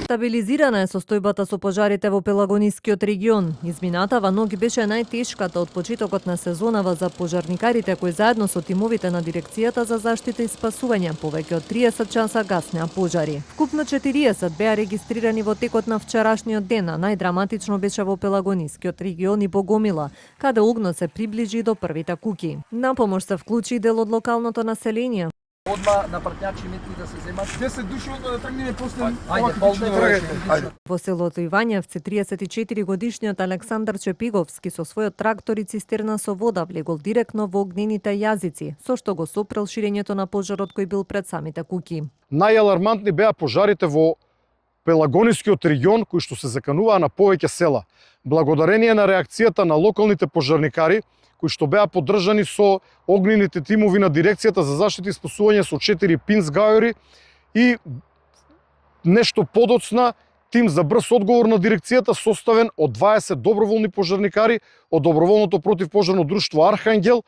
Стабилизирана е состојбата со пожарите во Пелагонискиот регион. Изминатава ноќ беше најтешката од почетокот на сезонава за пожарникарите кои заедно со тимовите на Дирекцијата за заштита и спасување повеќе од 30 часа гаснеа пожари. Вкупно 40 беа регистрирани во текот на вчерашниот ден, а најдраматично беше во Пелагонискиот регион и Богомила, каде огнот се приближи до првите куќи. На помош се вклучи дел од локалното население. Одма на партњачи метри да се земат. 10 души одма да тргнеме после. Ајде, Во селото Ивањевци 34 годишниот Александар Чепиговски со својот трактор и цистерна со вода влегол директно во огнените јазици, со што го сопрел ширењето на пожарот кој бил пред самите куќи. Најалармантни беа пожарите во Пелагонискиот регион кои што се закануваа на повеќе села. Благодарение на реакцијата на локалните пожарникари кои што беа поддржани со огнените тимови на Дирекцијата за заштита и спасување со 4 пинцгајори и нешто подоцна тим за брз одговор на Дирекцијата составен од 20 доброволни пожарникари од доброволното противпожарно друштво Архангел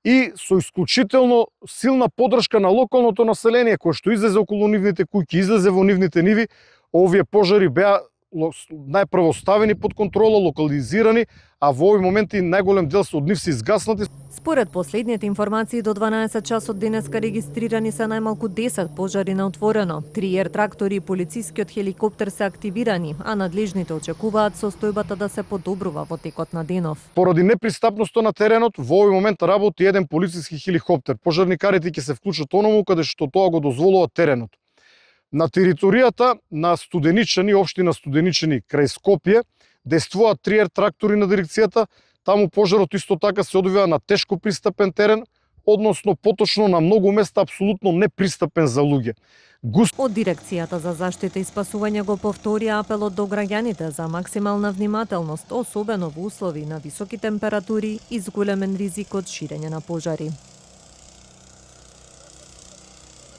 и со исклучително силна поддршка на локалното население кое што излезе околу нивните куќи, излезе во нивните ниви. Овие пожари беа најпрво ставени под контрола, локализирани, а во овој момент и најголем дел од нив се изгаснати. Според последните информации, до 12 часот денеска регистрирани се најмалку 10 пожари на отворено. 3 трактори и полицискиот хеликоптер се активирани, а надлежните очекуваат состојбата да се подобрува во текот на денов. Поради непристапноста на теренот, во овој момент работи еден полициски хеликоптер. Пожарникарите ќе се вклучат онаму каде што тоа го дозволува теренот. На територијата на Студеничани, општина Студеничани крај Скопје, действуваат 3 трактори на Дирекцијата. Таму пожарот исто така се одвива на тешко пристапен терен, односно поточно на многу места апсолутно непристапен за луѓе. Од Дирекцијата за заштита и спасување го повторија апелот до граѓаните за максимална внимателност, особено во услови на високи температури и зголемен ризик од ширење на пожари.